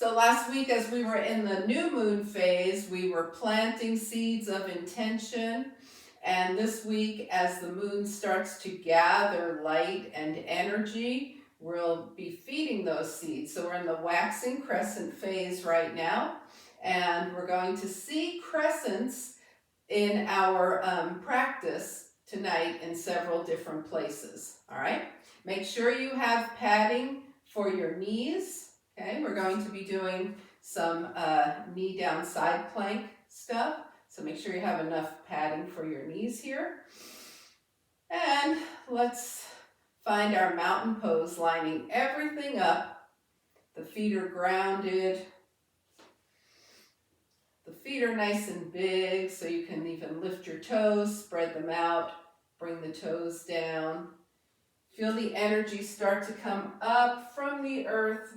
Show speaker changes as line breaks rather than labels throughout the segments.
So last week, as we were in the new moon phase, we were planting seeds of intention. And this week, as the moon starts to gather light and energy, we'll be feeding those seeds. So we're in the waxing crescent phase right now. And we're going to see crescents in our practice tonight in several different places. All right. Make sure you have padding for your knees. Okay, we're going to be doing some knee down side plank stuff. So make sure you have enough padding for your knees here. And let's find our mountain pose, lining everything up. The feet are grounded. The feet are nice and big, so you can even lift your toes, spread them out, bring the toes down. Feel the energy start to come up from the earth,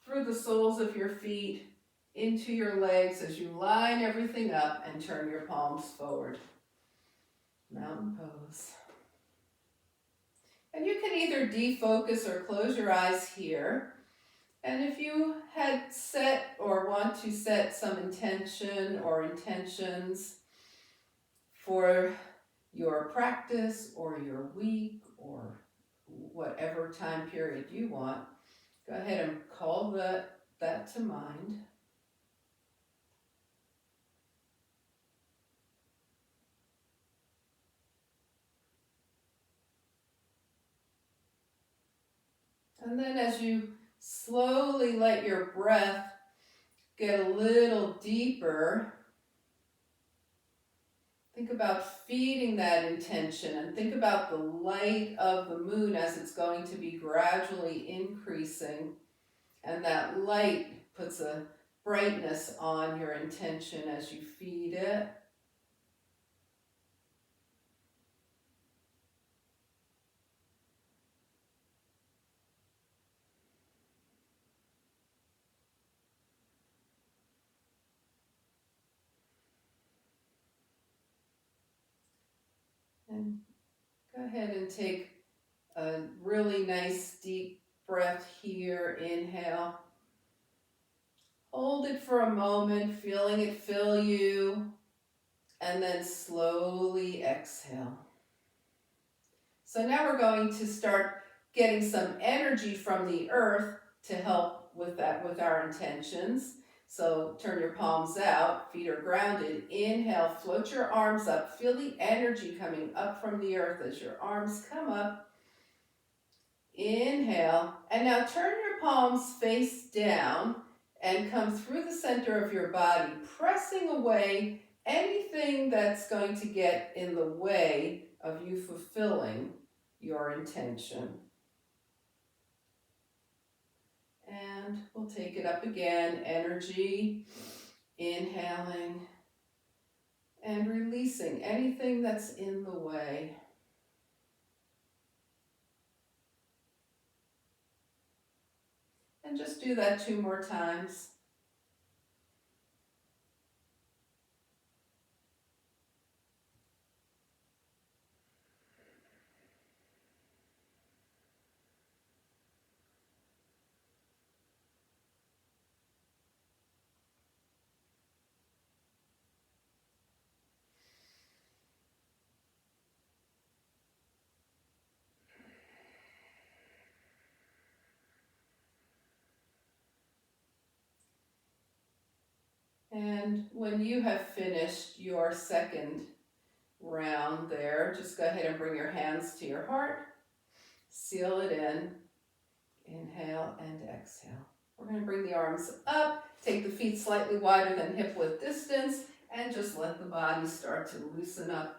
through the soles of your feet, into your legs as you line everything up and turn your palms forward. Mountain pose. And you can either defocus or close your eyes here. And if you had set or want to set some intention or intentions for your practice or your week or whatever time period you want, go ahead and call that to mind. And then as you slowly let your breath get a little deeper, think about feeding that intention and think about the light of the moon as it's going to be gradually increasing. And that light puts a brightness on your intention as you feed it. And go ahead and take a really nice deep breath here. Inhale. Hold it for a moment, feeling it fill you, and then slowly exhale. So now we're going to start getting some energy from the earth to help with that, with our intentions. So turn your palms out, feet are grounded. Inhale, float your arms up. Feel the energy coming up from the earth as your arms come up. Inhale, and now turn your palms face down and come through the center of your body, pressing away anything that's going to get in the way of you fulfilling your intention. And we'll take it up again, energy, inhaling and releasing anything that's in the way. And just do that 2 more times. And when you have finished your second round there, just go ahead and bring your hands to your heart. Seal it in. Inhale and exhale. We're going to bring the arms up, take the feet slightly wider than hip width distance, and just let the body start to loosen up.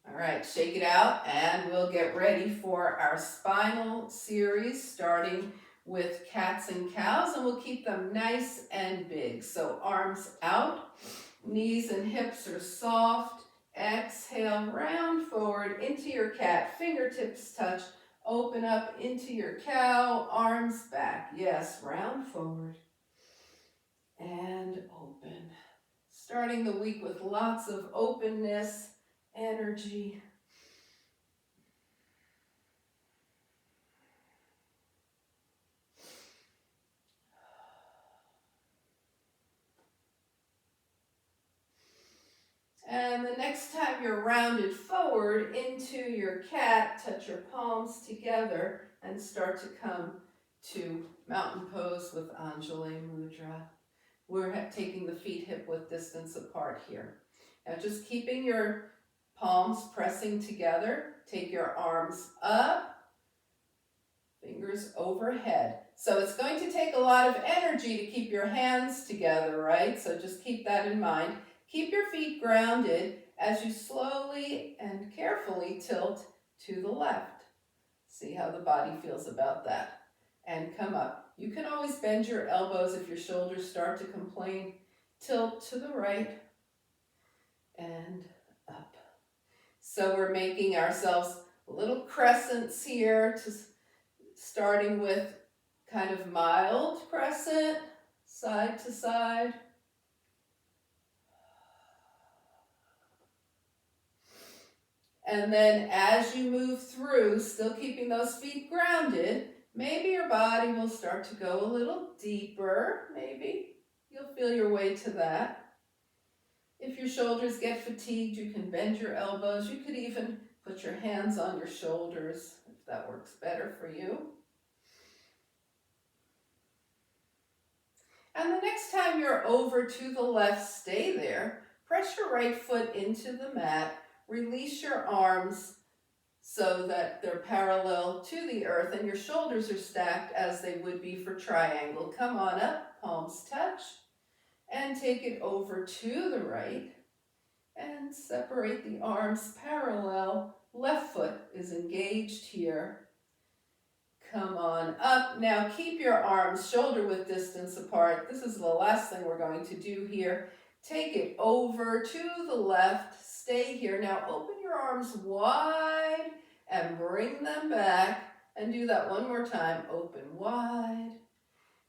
All right, shake it out, and we'll get ready for our spinal series, starting with cats and cows, and we'll keep them nice and big. So arms out, knees and hips are soft. Exhale, round forward into your cat, fingertips touch, open up into your cow, arms back. Yes, round forward and open. Starting the week with lots of openness, energy. And the next time you're rounded forward into your cat, touch your palms together and start to come to mountain pose with Anjali Mudra. We're taking the feet hip-width distance apart here. Now just keeping your palms pressing together, take your arms up, fingers overhead. So it's going to take a lot of energy to keep your hands together, right? So just keep that in mind. Keep your feet grounded as you slowly and carefully tilt to the left. See how the body feels about that. And come up. You can always bend your elbows if your shoulders start to complain. Tilt to the right and up. So we're making ourselves little crescents here, starting with kind of mild crescent, side to side. And then as you move through, still keeping those feet grounded, maybe your body will start to go a little deeper, maybe. You'll feel your way to that. If your shoulders get fatigued, you can bend your elbows. You could even put your hands on your shoulders if that works better for you. And the next time you're over to the left, stay there. Press your right foot into the mat. Release your arms so that they're parallel to the earth and your shoulders are stacked as they would be for triangle. Come on up, palms touch, and take it over to the right and separate the arms parallel. Left foot is engaged here. Come on up. Now keep your arms shoulder width distance apart. This is the last thing we're going to do here. Take it over to the left. Stay here. Now open your arms wide and bring them back. And do that one more time. Open wide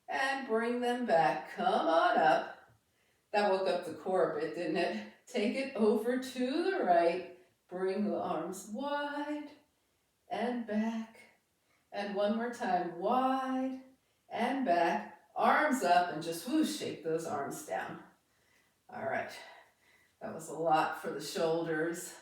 and bring them back. Come on up. That woke up the core a bit, didn't it? Take it over to the right. Bring the arms wide and back. And one more time, wide and back, arms up, and just whoosh, shake those arms down. All right, that was a lot for the shoulders.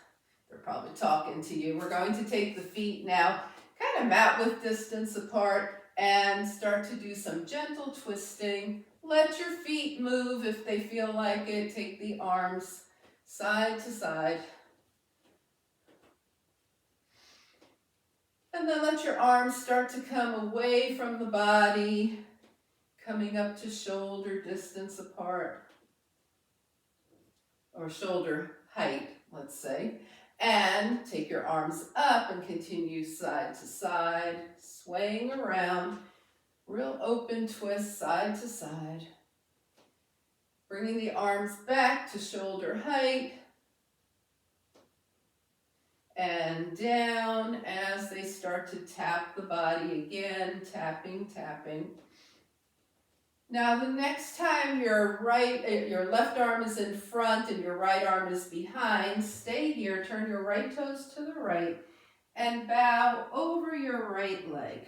They're probably talking to you. We're going to take the feet now, kind of mat width distance apart, and start to do some gentle twisting. Let your feet move if they feel like it. Take the arms side to side. And then let your arms start to come away from the body, coming up to shoulder distance apart, or shoulder height, let's say. And take your arms up and continue side to side, swaying around, real open twist side to side. Bringing the arms back to shoulder height. And down as they start to tap the body again, tapping, tapping. Now the next time your left arm is in front and your right arm is behind, stay here, turn your right toes to the right and bow over your right leg.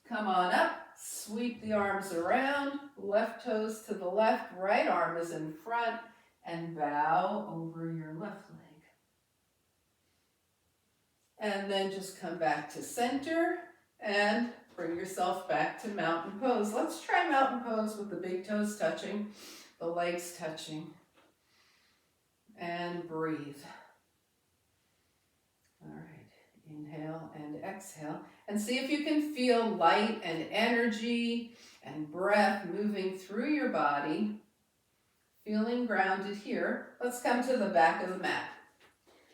Come on up, sweep the arms around, left toes to the left, right arm is in front, and bow over your left leg. And then just come back to center and bring yourself back to mountain pose. Let's try mountain pose with the big toes touching, the legs touching. And breathe. All right, inhale and exhale. And see if you can feel light and energy and breath moving through your body. Feeling grounded here. Let's come to the back of the mat.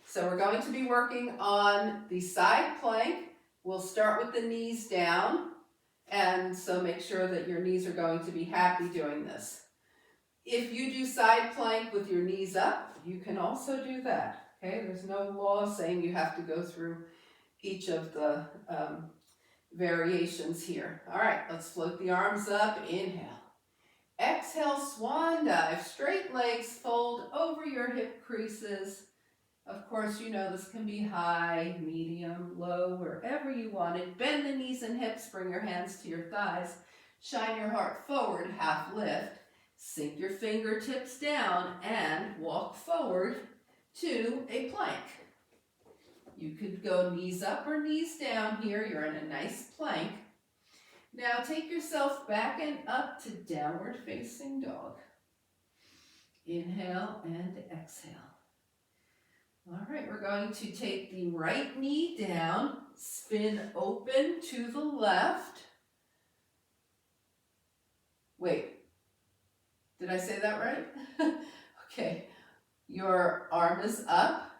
So we're going to be working on the side plank. We'll start with the knees down. And so make sure that your knees are going to be happy doing this. If you do side plank with your knees up, you can also do that. Okay, there's no law saying you have to go through each of the variations here. All right, let's float the arms up. Inhale. Exhale, swan dive. Straight legs fold over your hip creases. Of course, you know this can be high, medium, low, wherever you want it. Bend the knees and hips, bring your hands to your thighs. Shine your heart forward, half lift. Sink your fingertips down and walk forward to a plank. You could go knees up or knees down here. You're in a nice plank. Now take yourself back and up to downward facing dog. Inhale and exhale. All right, we're going to take the right knee down, spin open to the left. Wait, did I say that right? Okay, your arm is up.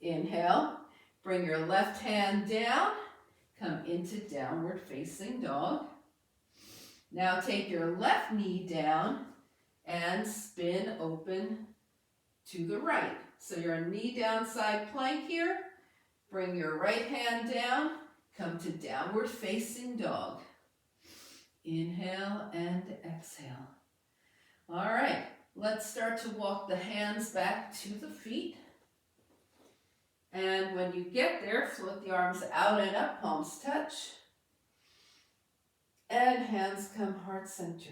Inhale, bring your left hand down, come into downward facing dog. Now take your left knee down and spin open to the right. So you're a knee down side plank here. Bring your right hand down, come to downward facing dog. Inhale and exhale. All right, let's start to walk the hands back to the feet. And when you get there, float the arms out and up, palms touch. And hands come heart center.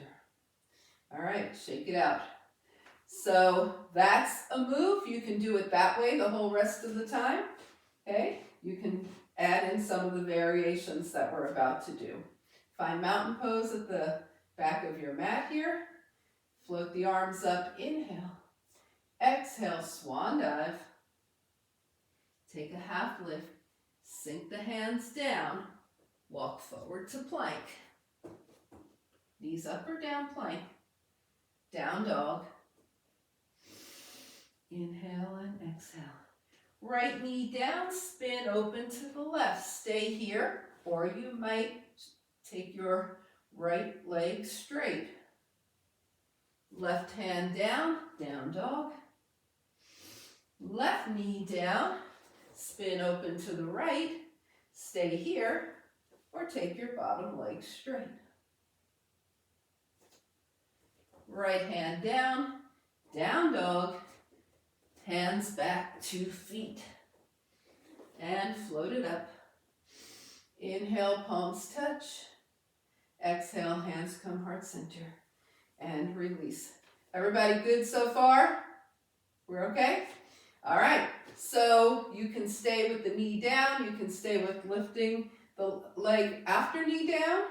All right, shake it out. So that's a move. You can do it that way the whole rest of the time. Okay, you can add in some of the variations that we're about to do. Find mountain pose at the back of your mat here. Float the arms up, inhale. Exhale, swan dive. Take a half lift. Sink the hands down. Walk forward to plank. Knees up or down plank. Down dog. Inhale and exhale. Right knee down, spin open to the left. Stay here, or you might take your right leg straight. Left hand down, down dog. Left knee down, spin open to the right. Stay here, or take your bottom leg straight. Right hand down, down dog. Hands back to feet. And float it up. Inhale, palms touch. Exhale, hands come heart center. And release. Everybody good so far? We're okay? All right. So you can stay with the knee down. You can stay with lifting the leg after knee down.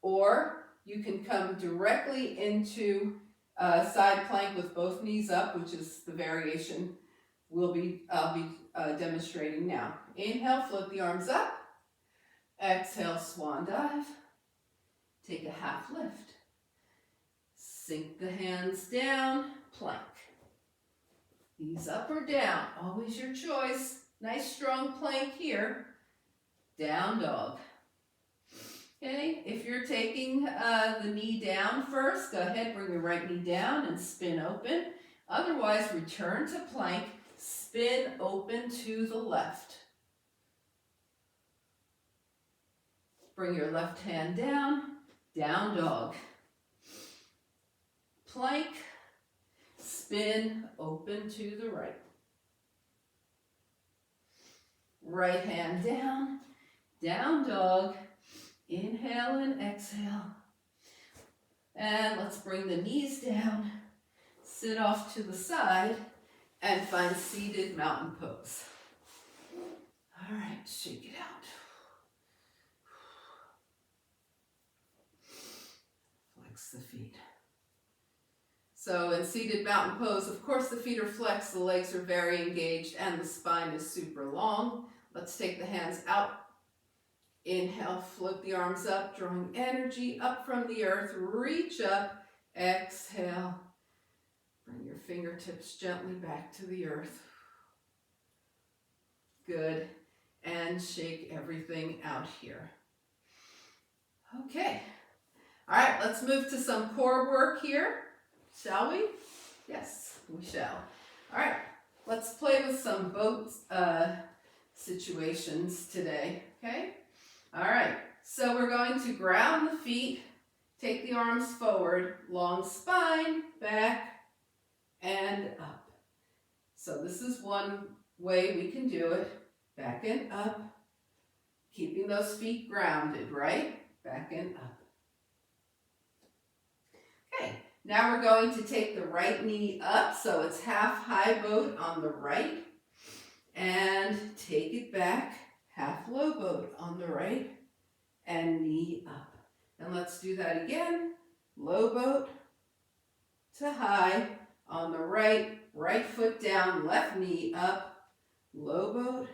Or you can come directly into side plank with both knees up, which is the variation I'll be demonstrating now. Inhale, float the arms up. Exhale, swan dive. Take a half lift. Sink the hands down, plank. Knees up or down, always your choice. Nice strong plank here. Down dog. Okay, if you're taking the knee down first, go ahead, bring your right knee down and spin open. Otherwise, return to plank, spin open to the left. Bring your left hand down, down dog. Plank, spin open to the right. Right hand down, down dog. Inhale and exhale. And let's bring the knees down, sit off to the side, and find seated mountain pose. All right, shake it out. Flex the feet. So in seated mountain pose, of course the feet are flexed, the legs are very engaged, and the spine is super long. Let's take the hands out. Inhale, float the arms up, drawing energy up from the earth. Reach up. Exhale. Bring your fingertips gently back to the earth. Good. And shake everything out here. Okay. All right, let's move to some core work here. Shall we? Yes, we shall. All right, let's play with some boat situations today, okay? All right, so we're going to ground the feet, take the arms forward, long spine, back, and up. So this is one way we can do it. Back and up, keeping those feet grounded, right? Back and up. Okay, Now we're going to take the right knee up, so it's half high boat on the right, and take it back, half low boat on the right, and knee up. And let's do that again. Low boat to high on the right, right foot down, left knee up, low boat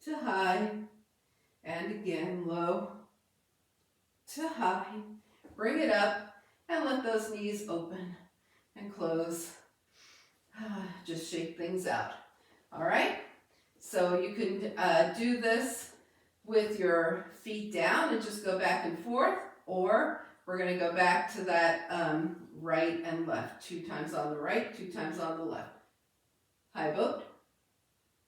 to high, and again low to high. Bring it up and let those knees open and close. Just shake things out. All right? So you can do this with your feet down and just go back and forth, or we're going to go back to that right and left. 2 times on the right, 2 times on the left. High boat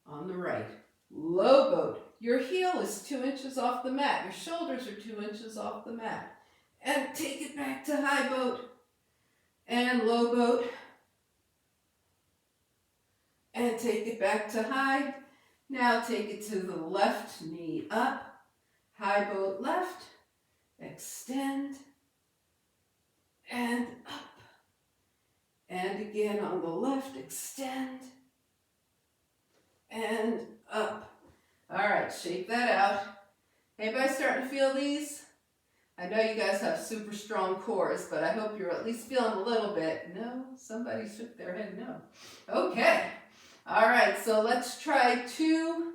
on the right. Low boat. Your heel is 2 inches off the mat. Your shoulders are 2 inches off the mat. And take it back to high boat and low boat. And take it back to high. Now take it to the left knee up. High boat left. Extend. And up. And again on the left, extend. And up. All right, shake that out. Anybody starting to feel these? I know you guys have super strong cores, but I hope you're at least feeling a little bit. No? Somebody shook their head no. Okay. All right, so let's try 2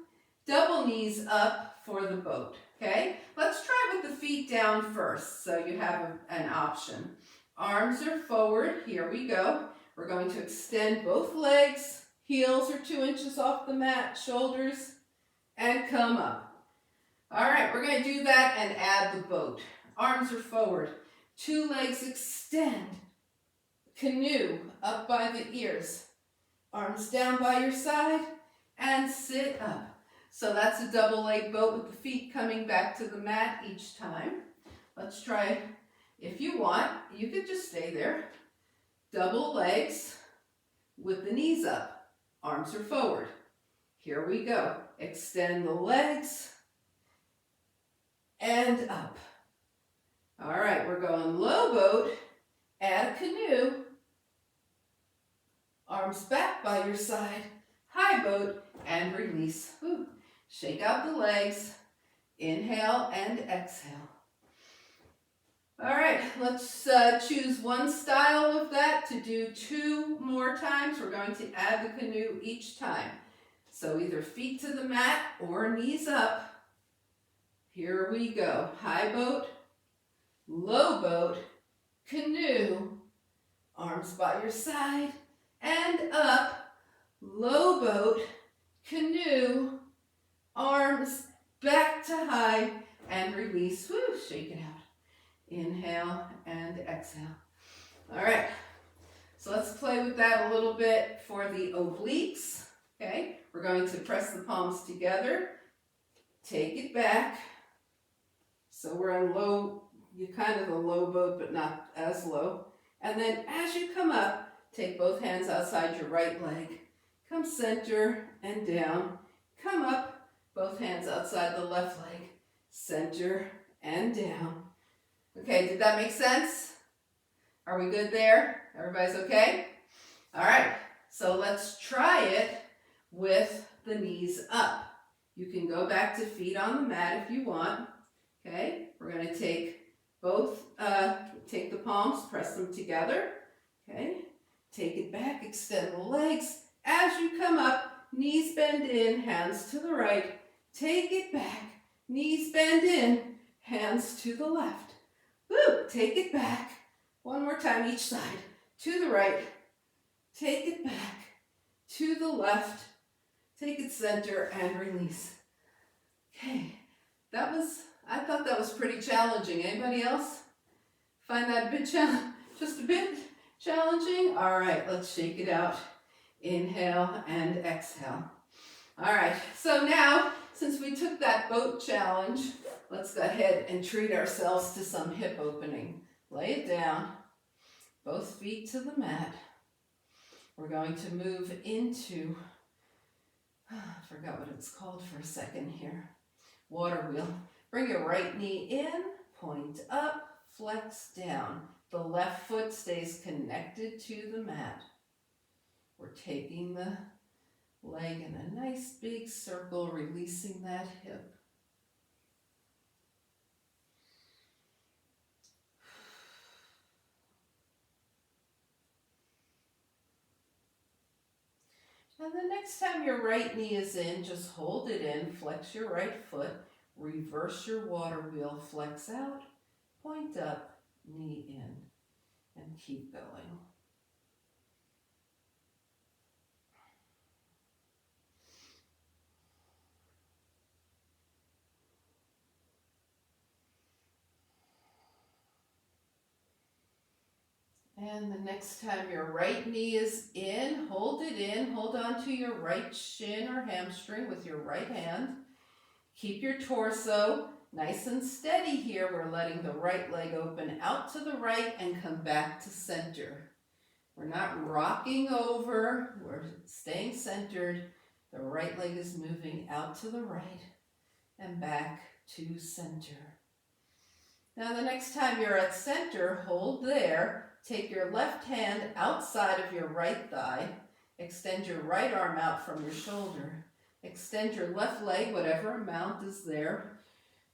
double knees up for the boat, okay? Let's try with the feet down first, so you have an option. Arms are forward. Here we go. We're going to extend both legs. Heels are 2 inches off the mat, shoulders, and come up. All right, we're going to do that and add the boat. Arms are forward. 2 legs extend. Canoe up by the ears. Arms down by your side and sit up. So that's a double leg boat with the feet coming back to the mat each time. Let's try, if you want, you could just stay there. Double legs with the knees up. Arms are forward. Here we go. Extend the legs and up. All right, we're going low boat, add a canoe. Arms back by your side, high boat, and release. Whew. Shake out the legs, inhale and exhale. All right, let's choose one style of that to do 2 more times. We're going to add the canoe each time. So either feet to the mat or knees up. Here we go. High boat, low boat, canoe, arms by your side, and up, low boat, canoe, arms back to high, and release. Woo, shake it out. Inhale and exhale. All right, so let's play with that a little bit for the obliques. Okay, we're going to press the palms together, take it back. So we're on low, you're kind of a low boat, but not as low. And then as you come up, take both hands outside your right leg. Come center and down. Come up, both hands outside the left leg. Center and down. Okay, did that make sense? Are we good there? Everybody's okay? All right, so let's try it with the knees up. You can go back to feet on the mat if you want. Okay, we're going to take both, take the palms, press them together. Okay, take it back, extend the legs. As you come up, knees bend in, hands to the right. Take it back, knees bend in, hands to the left. Woo, take it back. One more time each side. To the right, take it back. To the left, take it center and release. Okay, I thought that was pretty challenging. Anybody else find that a bit just a bit challenging? All right, let's shake it out. Inhale and exhale. All right, so now, since we took that boat challenge, let's go ahead and treat ourselves to some hip opening. Lay it down, both feet to the mat. We're going to move into, I forgot what it's called for a second here, water wheel. Bring your right knee in, point up, flex down. The left foot stays connected to the mat. We're taking the leg in a nice big circle, releasing that hip. And the next time your right knee is in, just hold it in, flex your right foot, reverse your water wheel, flex out, point up, knee in, and keep going. And the next time your right knee is in, hold it in, hold on to your right shin or hamstring with your right hand. Keep your torso nice and steady here. We're letting the right leg open out to the right and come back to center. We're not rocking over, we're staying centered. The right leg is moving out to the right and back to center. Now the next time you're at center, hold there. Take your left hand outside of your right thigh. Extend your right arm out from your shoulder. Extend your left leg, whatever amount is there.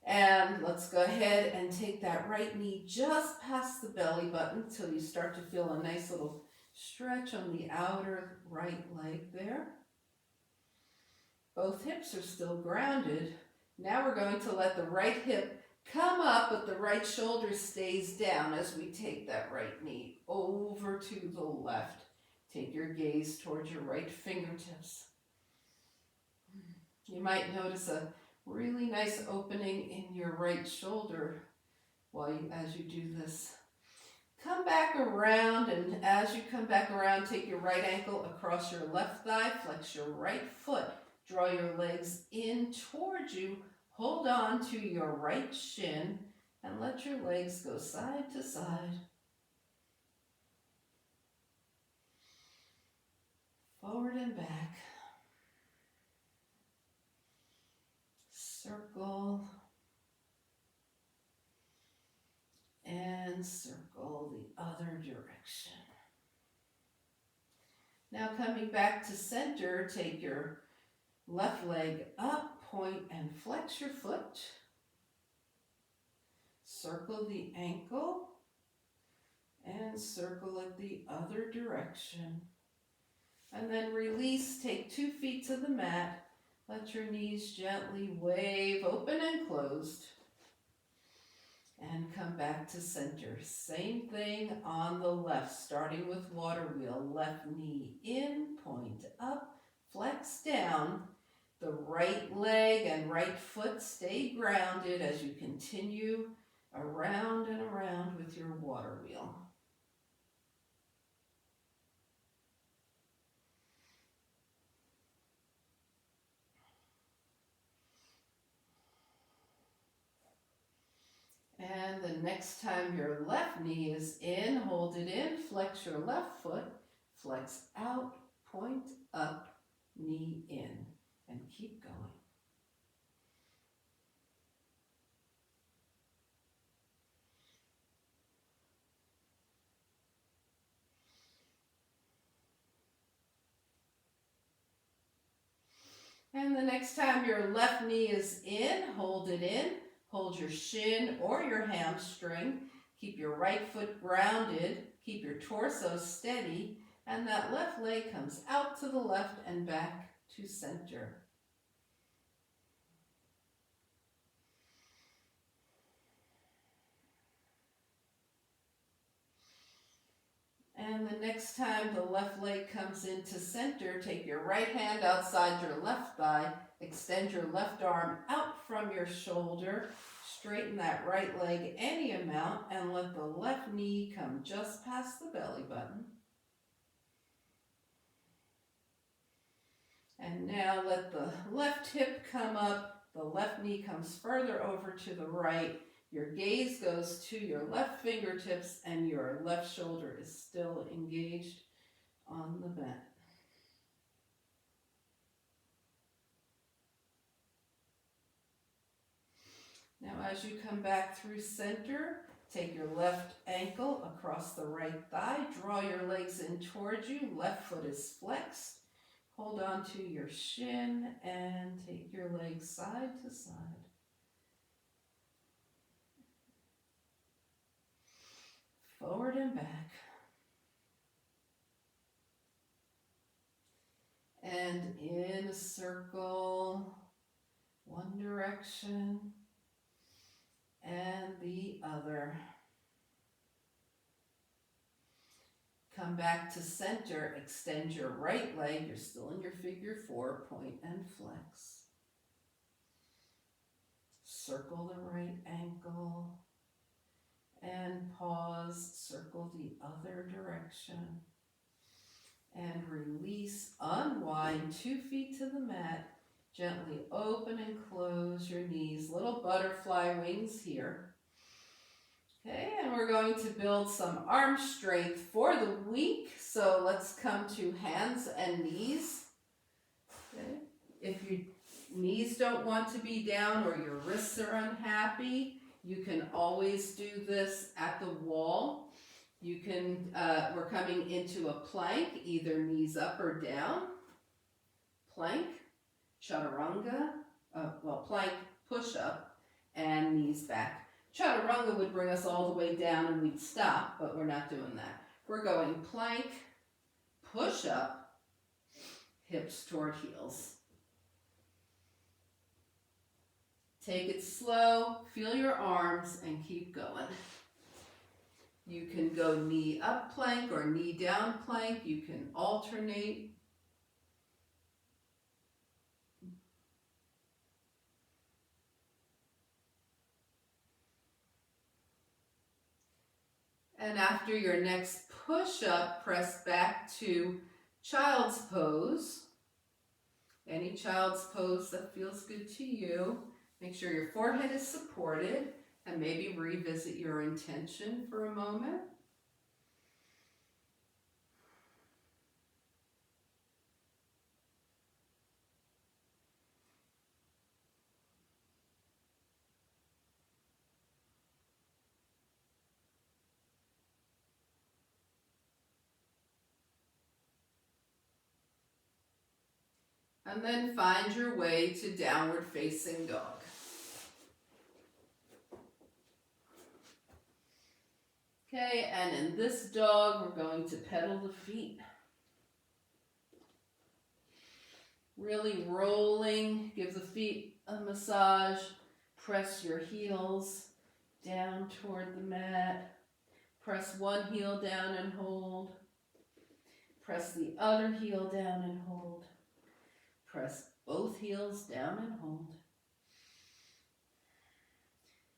And let's go ahead and take that right knee just past the belly button until you start to feel a nice little stretch on the outer right leg there. Both hips are still grounded. Now we're going to let the right hip come up, but the right shoulder stays down as we take that right knee over to the left. Take your gaze towards your right fingertips. You might notice a really nice opening in your right shoulder as you do this. Come back around, and as you come back around, take your right ankle across your left thigh, flex your right foot, draw your legs in towards you, hold on to your right shin, and let your legs go side to side. Forward and back. Circle. And circle the other direction. Now coming back to center, take your left leg up, point and flex your foot. Circle the ankle and circle it the other direction. And then release, take 2 feet to the mat. Let your knees gently wave open and closed. And come back to center. Same thing on the left, starting with water wheel. Left knee in, point up, flex down. The right leg and right foot stay grounded as you continue around and around with your water wheel. And the next time your left knee is in, hold it in, flex your left foot, flex out, point up, knee in, and keep going. And the next time your left knee is in, hold it in. Hold your shin or your hamstring. Keep your right foot grounded. Keep your torso steady. And that left leg comes out to the left and back to center. And the next time the left leg comes into center, take your right hand outside your left thigh, extend your left arm out from your shoulder, straighten that right leg any amount, and let the left knee come just past the belly button. And now let the left hip come up, the left knee comes further over to the right, your gaze goes to your left fingertips, and your left shoulder is still engaged on the mat. Now as you come back through center, Take your left ankle across the right thigh. Draw your legs in towards you. Left foot is flexed. Hold on to your shin and take your legs side to side. Forward and back. And in a circle, one direction and the other. Come back to center, extend your right leg, you're still in your figure 4, point and flex. Circle the right ankle and pause, circle the other direction. And release, unwind 2 feet to the mat, gently open and close your knees, little butterfly wings here. Okay, and we're going to build some arm strength for the week. So let's come to hands and knees. Okay. If your knees don't want to be down or your wrists are unhappy, you can always do this at the wall. You can, we're coming into a plank, either knees up or down. Plank, chaturanga, plank, push up, and knees back. Chaturanga would bring us all the way down and we'd stop, but we're not doing that. We're going plank, push up, hips toward heels. Take it slow, feel your arms, and keep going. You can go knee up plank or knee down plank. You can alternate. And after your next push-up, press back to child's pose. Any child's pose that feels good to you. Make sure your forehead is supported and maybe revisit your intention for a moment. And then find your way to downward facing dog. Okay, and in this dog, we're going to pedal the feet. Really rolling, give the feet a massage. Press your heels down toward the mat. Press one heel down and hold. Press the other heel down and hold. Press both heels down and hold.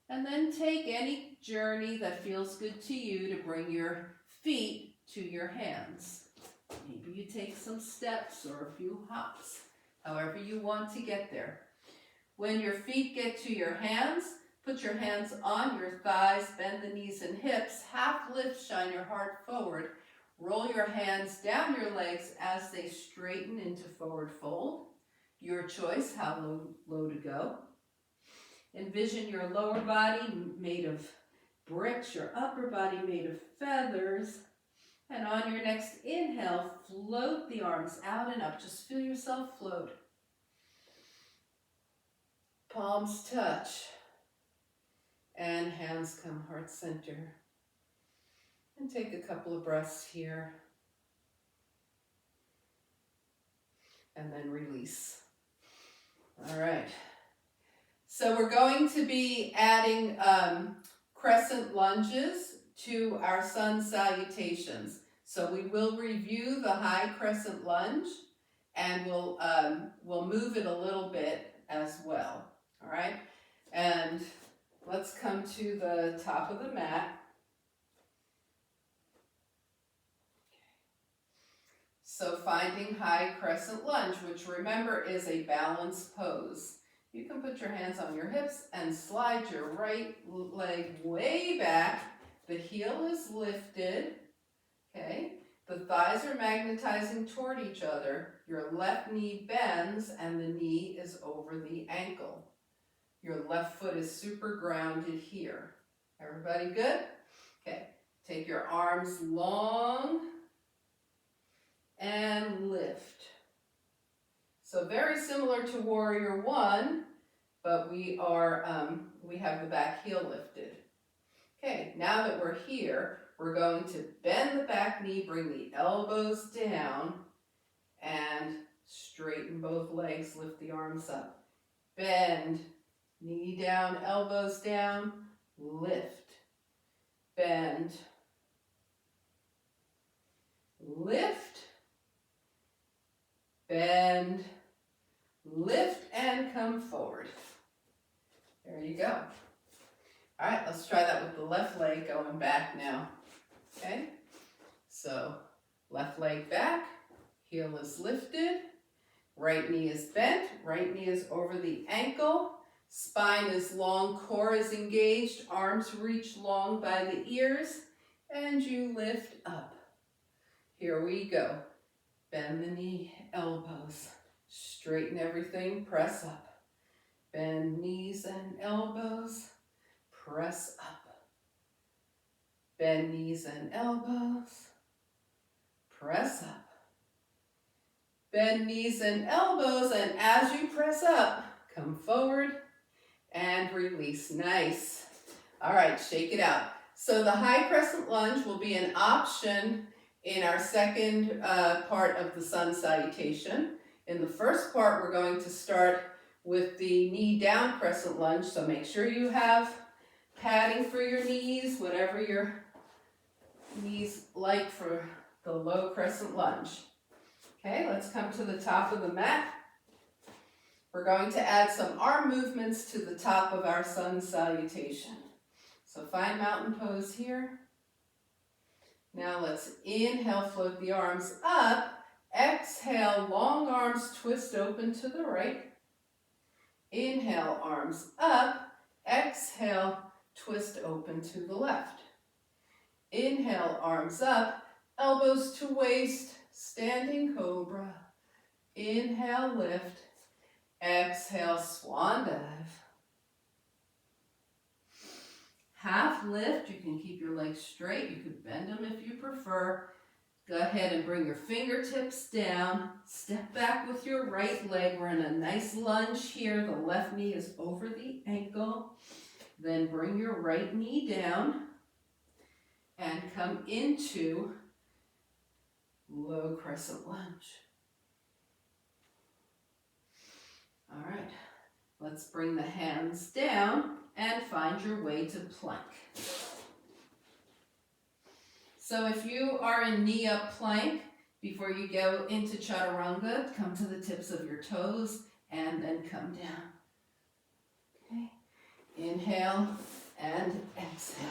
And then take any journey that feels good to you to bring your feet to your hands. Maybe you take some steps or a few hops, however you want to get there. When your feet get to your hands, put your hands on your thighs, bend the knees and hips, half lift, shine your heart forward. Roll your hands down your legs as they straighten into forward fold. Your choice, how low to go. Envision your lower body made of bricks, your upper body made of feathers. And on your next inhale, float the arms out and up. Just feel yourself float. Palms touch. And hands come heart center. And take a couple of breaths here. And then release. All right. So we're going to be adding crescent lunges to our sun salutations. So we will review the high crescent lunge and we'll move it a little bit as well. All right. And let's come to the top of the mat. So finding high crescent lunge, which remember is a balanced pose. You can put your hands on your hips and slide your right leg way back. The heel is lifted, okay? The thighs are magnetizing toward each other. Your left knee bends and the knee is over the ankle. Your left foot is super grounded here. Everybody good? Okay, take your arms long and lift. So very similar to Warrior One, but we have the back heel lifted. Okay, now that we're here, we're going to bend the back knee, bring the elbows down, and straighten both legs, lift the arms up. Bend, knee down, elbows down, lift, bend, lift, bend, lift, and come forward. There you go. All right, let's try that with the left leg going back now. Okay, so left leg back, heel is lifted, right knee is bent, right knee is over the ankle, spine is long, core is engaged, arms reach long by the ears, and you lift up. Here we go. Bend the knee, elbows, straighten everything, press up. Bend knees and elbows, press up. Bend knees and elbows, press up. Bend knees and elbows, and as you press up, come forward and release. Nice. All right, shake it out. So the high crescent lunge will be an option in our second part of the sun salutation. In the first part, we're going to start with the knee down crescent lunge, so make sure you have padding for your knees, whatever your knees like for the low crescent lunge. Okay, let's come to the top of the mat. We're going to add some arm movements to the top of our sun salutation. So find mountain pose here. Now let's inhale, float the arms up. Exhale, long arms twist open to the right. Inhale, arms up. Exhale, twist open to the left. Inhale, arms up. Elbows to waist, standing cobra. Inhale, lift. Exhale, swan dive. Half lift, you can keep your legs straight. You could bend them if you prefer. Go ahead and bring your fingertips down. Step back with your right leg. We're in a nice lunge here. The left knee is over the ankle. Then bring your right knee down and come into low crescent lunge. All right, let's bring the hands down and find your way to plank. So if you are in knee up plank, before you go into chaturanga, come to the tips of your toes and then come down. Okay, inhale and exhale.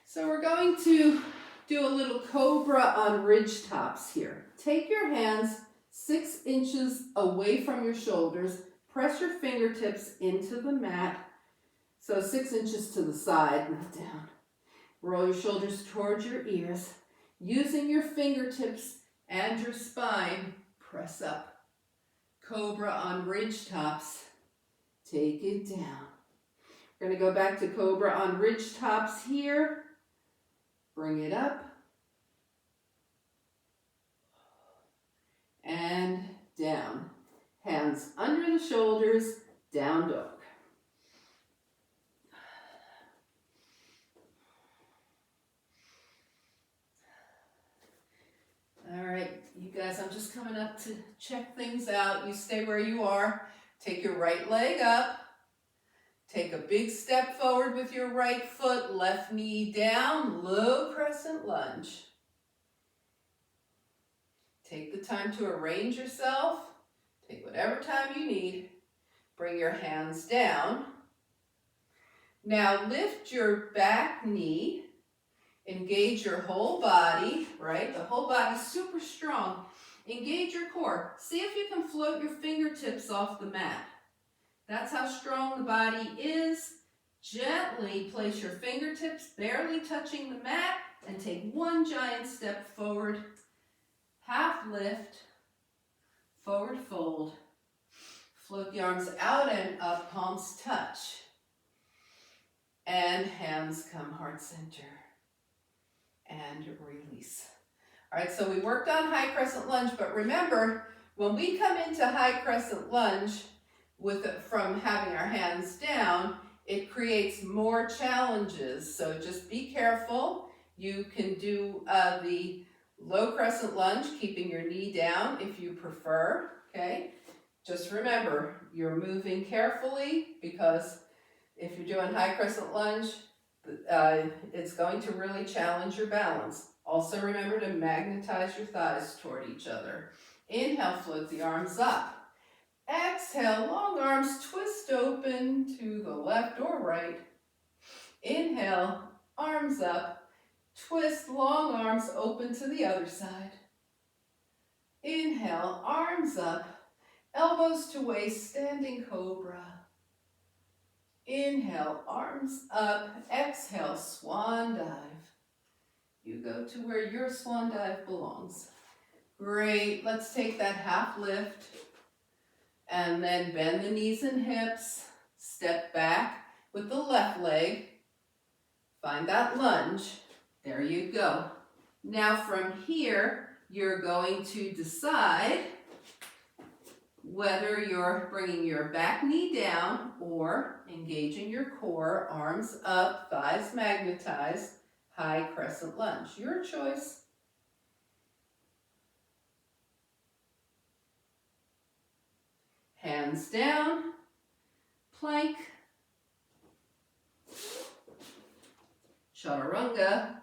So we're going to do a little cobra on ridge tops here. Take your hands 6 inches away from your shoulders. Press your fingertips into the mat. So 6 inches to the side, not down. Roll your shoulders towards your ears. Using your fingertips and your spine, press up. Cobra on ridge tops. Take it down. We're going to go back to cobra on ridge tops here. Bring it up. And down. Hands under the shoulders, down dog. All right, you guys, I'm just coming up to check things out. You stay where you are. Take your right leg up. Take a big step forward with your right foot, left knee down, low crescent lunge. Take the time to arrange yourself. Take whatever time you need. Bring your hands down. Now lift your back knee. Engage your whole body, right? The whole body's super strong. Engage your core. See if you can float your fingertips off the mat. That's how strong the body is. Gently place your fingertips barely touching the mat and take one giant step forward. Half lift, forward fold. Float the arms out and up, palms touch. And hands come heart center. And release. All right, so we worked on high crescent lunge, but remember, when we come into high crescent lunge from having our hands down, it creates more challenges. So just be careful. You can do the low crescent lunge, keeping your knee down if you prefer, okay? Just remember, you're moving carefully because if you're doing high crescent lunge, it's going to really challenge your balance. Also remember to magnetize your thighs toward each other. Inhale, float the arms up. Exhale, long arms twist open to the left or right. Inhale, arms up. Twist long arms open to the other side. Inhale, arms up. Elbows to waist, standing cobra. Inhale, arms up. Exhale, swan dive. You go to where your swan dive belongs. Great. Let's take that half lift and then bend the knees and hips. Step back with the left leg. Find that lunge. There you go. Now from here, you're going to decide whether you're bringing your back knee down or engaging your core, arms up, thighs magnetized, high crescent lunge. Your choice. Hands down, plank, chaturanga,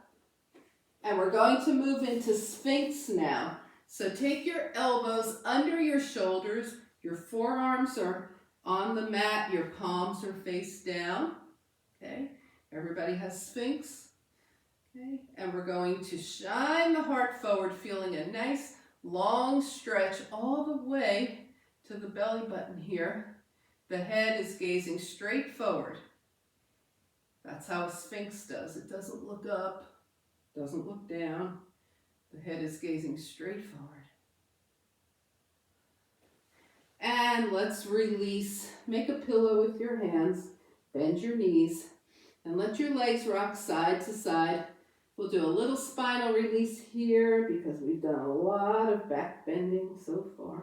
and we're going to move into Sphinx now. So take your elbows under your shoulders, your forearms are on the mat, your palms are face down, okay? Everybody has Sphinx, okay? And we're going to shine the heart forward, feeling a nice long stretch all the way to the belly button here. The head is gazing straight forward. That's how a Sphinx does. It doesn't look up, doesn't look down. The head is gazing straight forward. And let's release. Make a pillow with your hands. Bend your knees. And let your legs rock side to side. We'll do a little spinal release here because we've done a lot of back bending so far.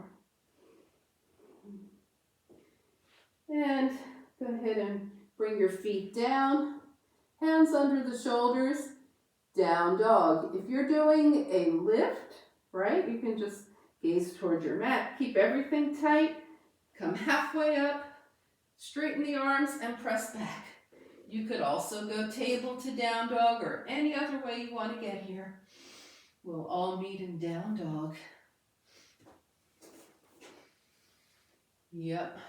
And go ahead and bring your feet down. Hands under the shoulders. Down dog. If you're doing a lift, right, you can just gaze toward your mat. Keep everything tight. Come halfway up. Straighten the arms and press back. You could also go table to down dog or any other way you want to get here. We'll all meet in down dog. Yep.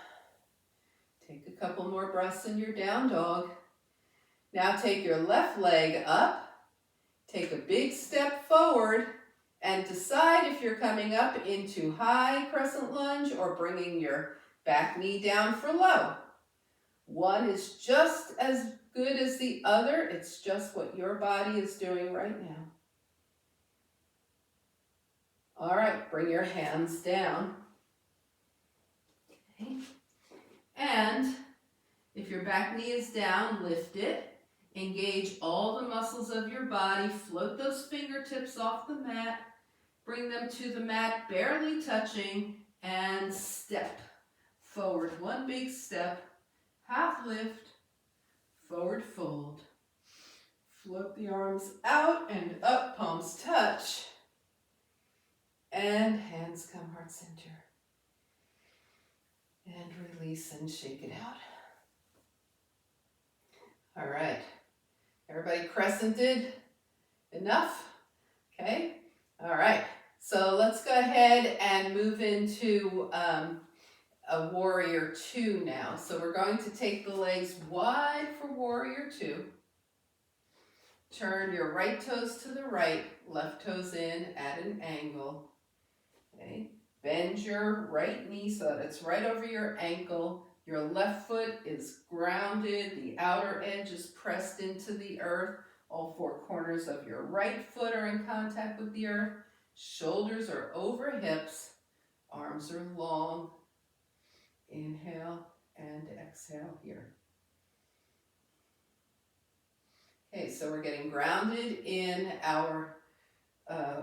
Take a couple more breaths in your down dog. Now take your left leg up. Take a big step forward and decide if you're coming up into high crescent lunge or bringing your back knee down for low. One is just as good as the other. It's just what your body is doing right now. All right, bring your hands down. Okay. And if your back knee is down, lift it. Engage all the muscles of your body. Float those fingertips off the mat. Bring them to the mat, barely touching, and step forward. One big step. Half lift. Forward fold. Float the arms out and up, palms touch. And hands come heart center. And release and shake it out. All right. Everybody crescented enough? Okay. All right. So let's go ahead and move into a warrior two now. So we're going to take the legs wide for warrior two. Turn your right toes to the right, left toes in at an angle. Okay. Bend your right knee so that it's right over your ankle. Your left foot is grounded. The outer edge is pressed into the earth. All four corners of your right foot are in contact with the earth. Shoulders are over hips. Arms are long. Inhale and exhale here. Okay, so we're getting grounded in our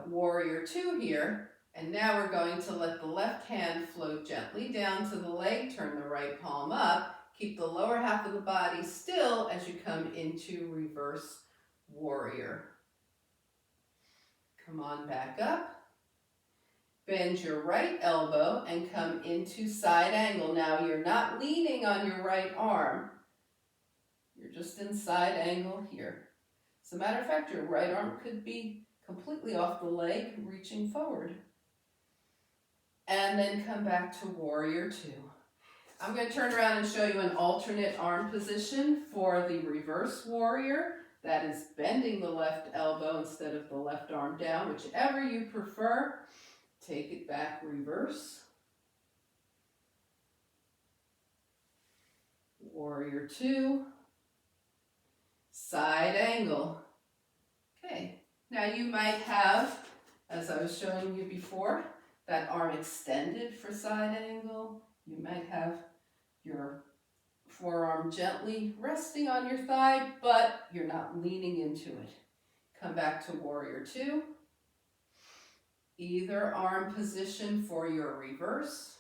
warrior two here. And now we're going to let the left hand float gently down to the leg, turn the right palm up, keep the lower half of the body still as you come into reverse warrior. Come on back up. Bend your right elbow and come into side angle. Now you're not leaning on your right arm. You're just in side angle here. As a matter of fact, your right arm could be completely off the leg, reaching forward. And then come back to warrior two. I'm going to turn around and show you an alternate arm position for the reverse warrior. That is bending the left elbow instead of the left arm down, whichever you prefer. Take it back, reverse. Warrior two. Side angle. Okay, now you might have, as I was showing you before, that arm extended for side angle. You might have your forearm gently resting on your thigh, but you're not leaning into it. Come back to warrior two. Either arm position for your reverse.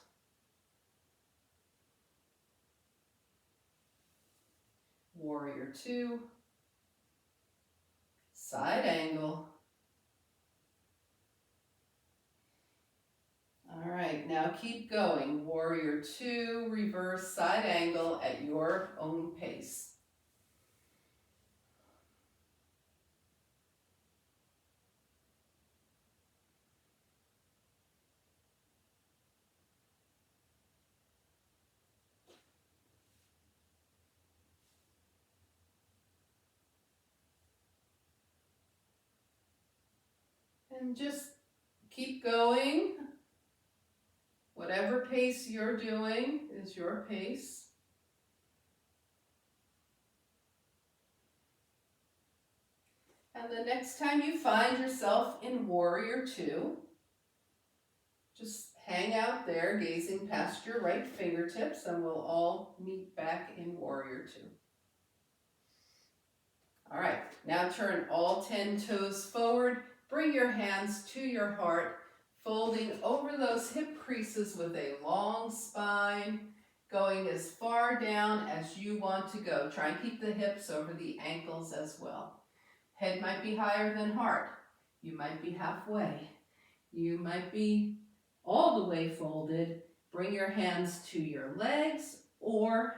Warrior two. Side angle. All right, now keep going. Warrior two, reverse, side angle at your own pace. And just keep going. Whatever pace you're doing is your pace. And the next time you find yourself in warrior two, just hang out there gazing past your right fingertips and we'll all meet back in warrior two. All right, now turn all 10 toes forward. Bring your hands to your heart, folding over those hip creases with a long spine, going as far down as you want to go. Try and keep the hips over the ankles as well. Head might be higher than heart. You might be halfway. You might be all the way folded. Bring your hands to your legs or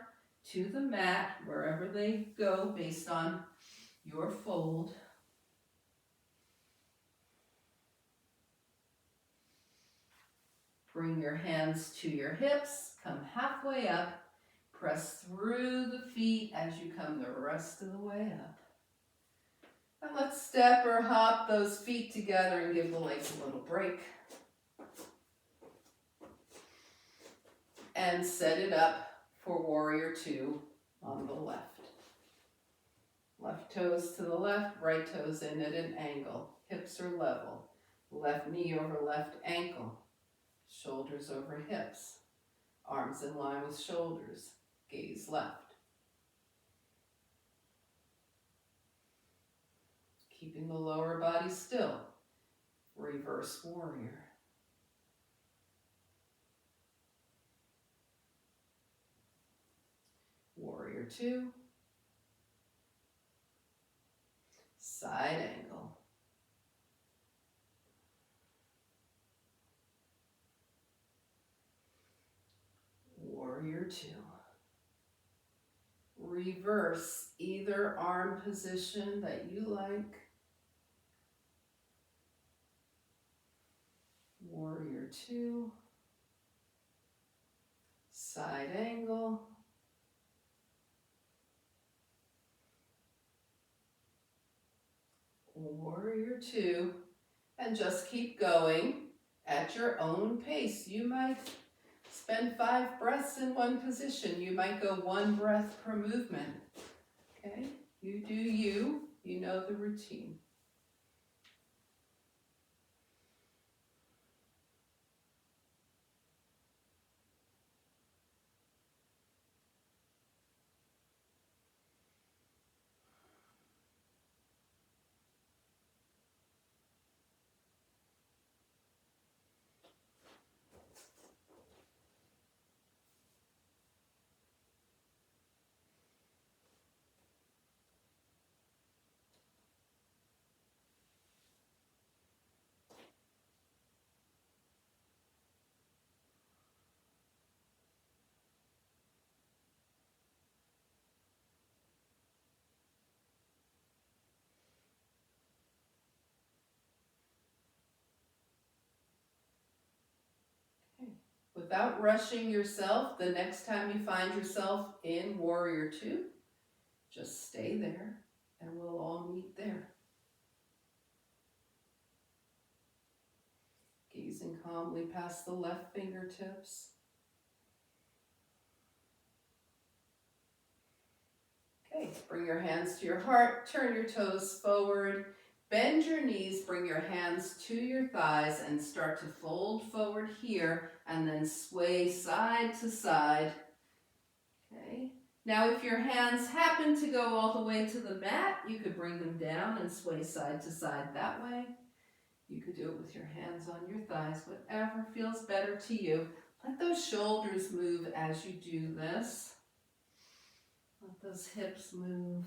to the mat, wherever they go based on your fold. Bring your hands to your hips, come halfway up, press through the feet as you come the rest of the way up. And let's step or hop those feet together and give the legs a little break. And set it up for warrior two on the left. Left toes to the left, right toes in at an angle. Hips are level. Left knee over left ankle. Shoulders over hips. Arms in line with shoulders. Gaze left. Keeping the lower body still. Reverse warrior. Warrior two. Side angle. Warrior two. Reverse either arm position that you like. Warrior two. Side angle. Warrior two. And just keep going at your own pace. You might spend 5 breaths in one position. You might go 1 breath per movement. Okay? You do you. You know the routine. without rushing yourself. The next time you find yourself in Warrior Two, just stay there and we'll all meet there. Gazing calmly past the left fingertips. Okay, bring your hands to your heart, turn your toes forward, bend your knees, bring your hands to your thighs and start to fold forward here and then sway side to side. Okay, now if your hands happen to go all the way to the mat, you could bring them down and sway side to side that way. You could do it with your hands on your thighs, whatever feels better to you. Let those shoulders move as you do this. Let those hips move.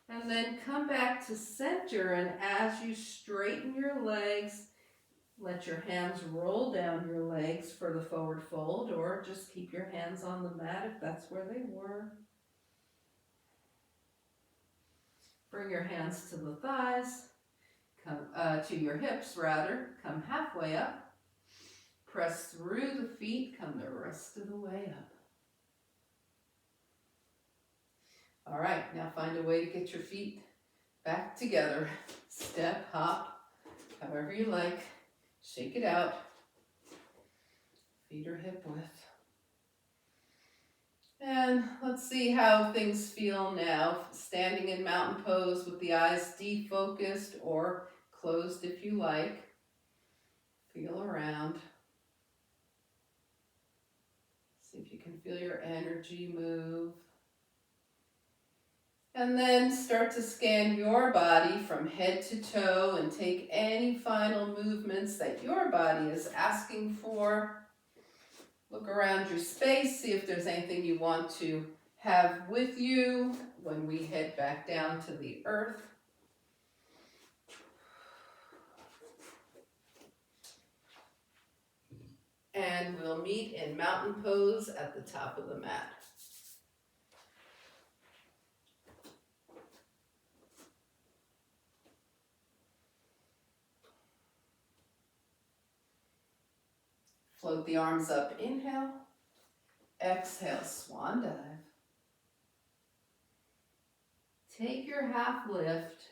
And then come back to center, and as you straighten your legs, let your hands roll down your legs for the forward fold, or just keep your hands on the mat if that's where they were. Bring your hands to the thighs, come to your hips rather, come halfway up. Press through the feet, come the rest of the way up. All right, now find a way to get your feet back together. Step, hop, however you like. Shake it out. Feet are hip width. And let's see how things feel now. Standing in mountain pose with the eyes defocused or closed if you like. Feel around. See if you can feel your energy move. And then start to scan your body from head to toe and take any final movements that your body is asking for. Look around your space, see if there's anything you want to have with you when we head back down to the earth. And we'll meet in mountain pose at the top of the mat. Float the arms up, inhale. Exhale, swan dive. Take your half lift,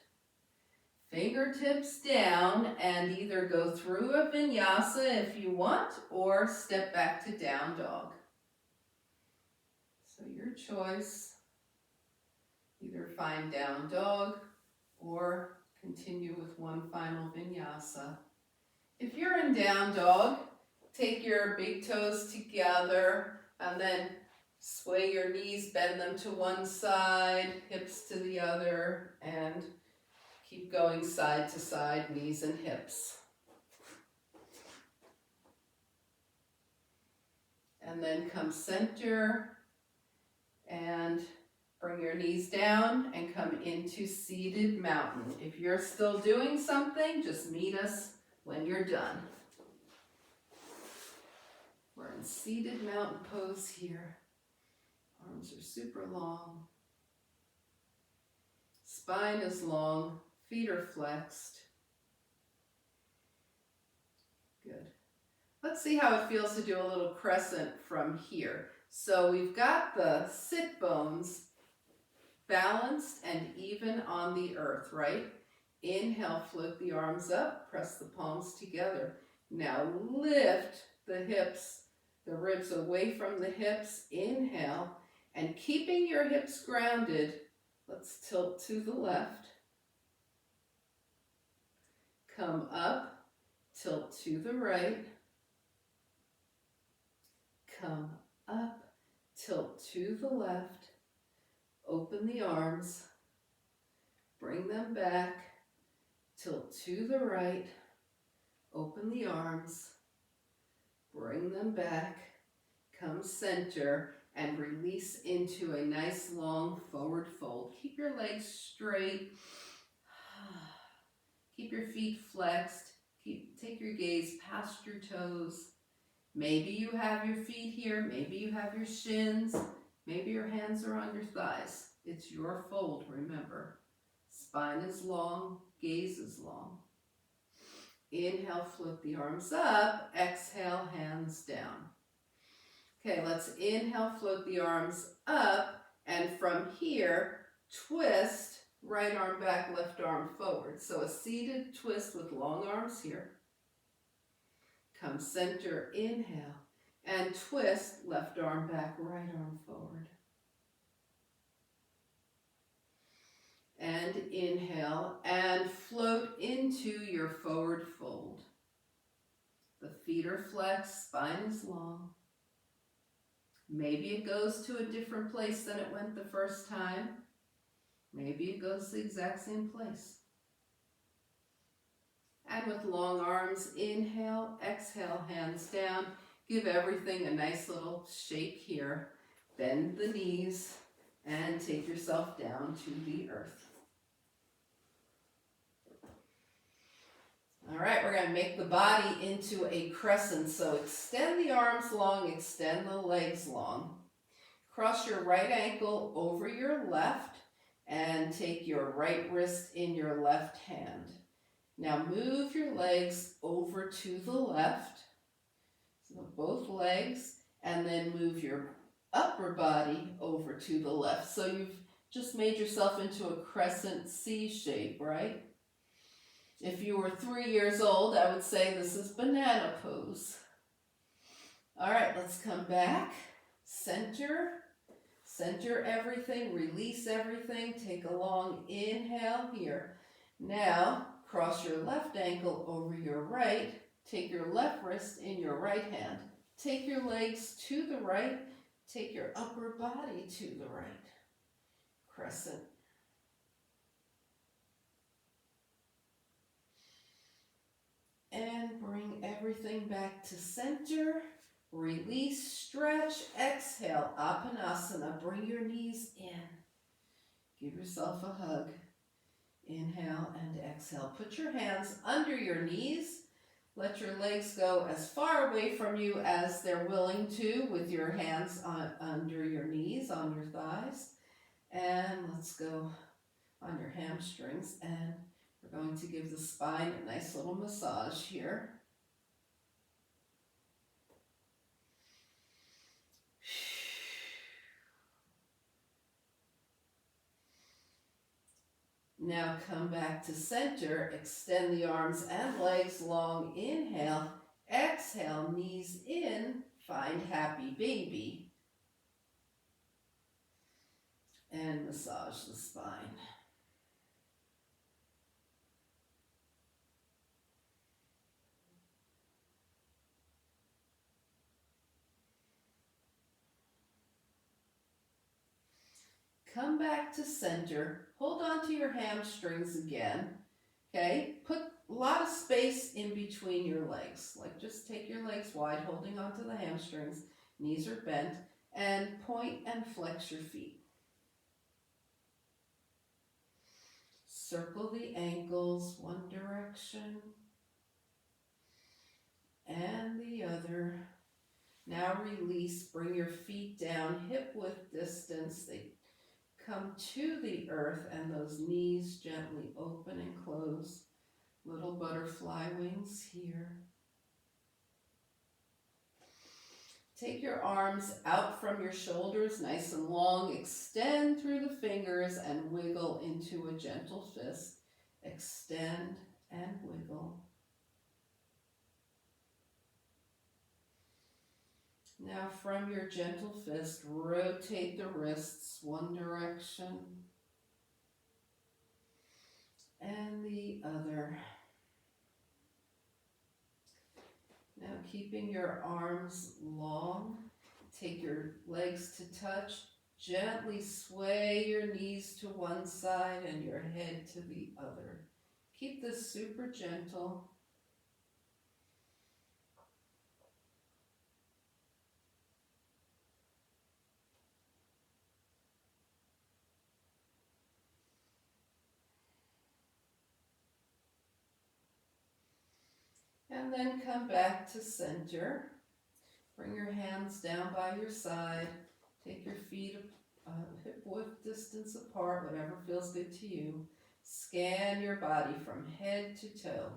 fingertips down, and either go through a vinyasa if you want, or step back to down dog. So your choice, either find down dog or continue with one final vinyasa. If you're in down dog, take your big toes together and then sway your knees, bend them to one side, hips to the other, and keep going side to side, knees and hips. And then come center and bring your knees down and come into seated mountain. If you're still doing something, just meet us when you're done. We're in seated mountain pose here. Arms are super long. Spine is long. Feet are flexed. Good. Let's see how it feels to do a little crescent from here. So we've got the sit bones balanced and even on the earth, right? Inhale, float the arms up, press the palms together. Now lift the hips, the ribs away from the hips. Inhale, and keeping your hips grounded, let's tilt to the left. Come up, tilt to the right. Come up, tilt to the left. Open the arms, bring them back, tilt to the right, open the arms, bring them back, come center, and release into a nice long forward fold. Keep your legs straight, keep your feet flexed, take your gaze past your toes. Maybe you have your feet here, maybe you have your shins, maybe your hands are on your thighs. It's your fold, remember. Spine is long, gaze is long. Inhale, float the arms up. Exhale, hands down. Okay, let's inhale, float the arms up, and from here, twist, right arm back, left arm forward. So a seated twist with long arms here. Come center, inhale, and twist, left arm back, right arm forward. And inhale, and float into your forward fold. The feet are flexed, spine is long. Maybe it goes to a different place than it went the first time. Maybe it goes the exact same place. And with long arms, inhale, exhale, hands down. Give everything a nice little shake here. Bend the knees and take yourself down to the earth. All right, we're going to make the body into a crescent. So extend the arms long, extend the legs long. Cross your right ankle over your left and take your right wrist in your left hand. Now move your legs over to the left, so both legs, and then move your upper body over to the left. So you've just made yourself into a crescent C shape, right? If you were 3 years old, I would say this is banana pose. All right, let's come back. Center everything, release everything. Take a long inhale here. Now, cross your left ankle over your right. Take your left wrist in your right hand. Take your legs to the right. Take your upper body to the right. Crescent. And bring everything back to center. Release, stretch, exhale, Apanasana. Bring your knees in. Give yourself a hug. Inhale and exhale. Put your hands under your knees. Let your legs go as far away from you as they're willing to, with your hands under your knees, on your thighs. And let's go on your hamstrings, and we're going to give the spine a nice little massage here. Now come back to center, extend the arms and legs long, inhale, exhale, knees in, find happy baby, and massage the spine. Come back to center, hold on to your hamstrings again, okay? Put a lot of space in between your legs, like just take your legs wide, holding onto the hamstrings, knees are bent, and point and flex your feet. Circle the ankles one direction and the other. Now release, bring your feet down hip width distance. They come to the earth, and those knees gently open and close. Little butterfly wings here. Take your arms out from your shoulders, nice and long. Extend through the fingers and wiggle into a gentle fist. Extend and wiggle. Now from your gentle fist, rotate the wrists one direction and the other. Now keeping your arms long, take your legs to touch, gently sway your knees to one side and your head to the other. Keep this super gentle. And then come back to center. Bring your hands down by your side. Take your feet hip width distance apart, whatever feels good to you. Scan your body from head to toe.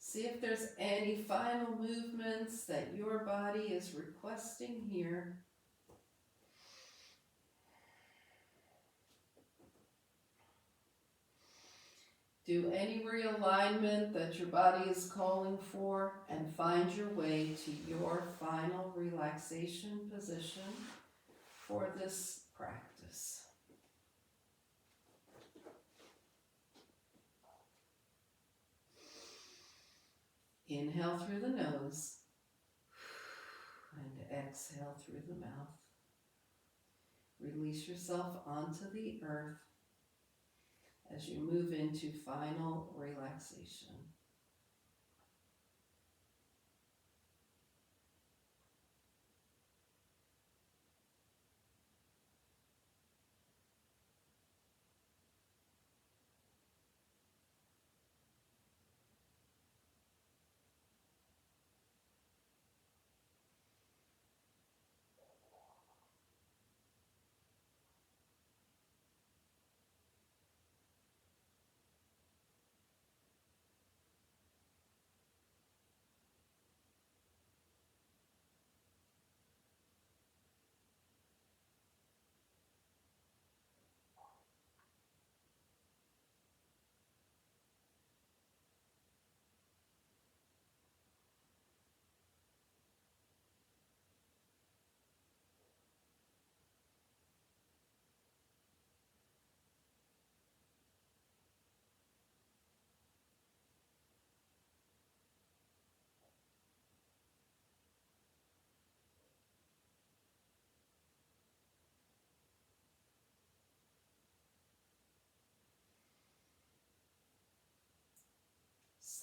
See if there's any final movements that your body is requesting here. Do any realignment that your body is calling for and find your way to your final relaxation position for this practice. Inhale through the nose and exhale through the mouth. Release yourself onto the earth as you move into final relaxation.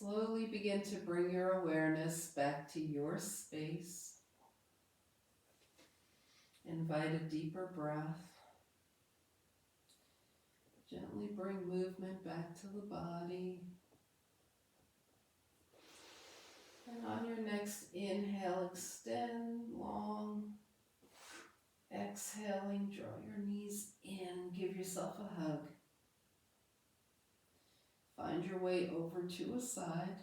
Slowly begin to bring your awareness back to your space. Invite a deeper breath. Gently bring movement back to the body. And on your next inhale, extend long. Exhaling, draw your knees in. Give yourself a hug. Find your way over to a side.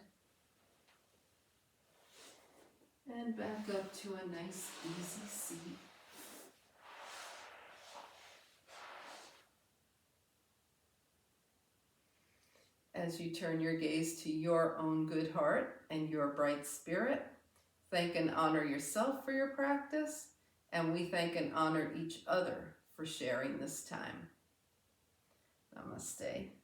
And back up to a nice, easy seat. As you turn your gaze to your own good heart and your bright spirit, thank and honor yourself for your practice, and we thank and honor each other for sharing this time. Namaste.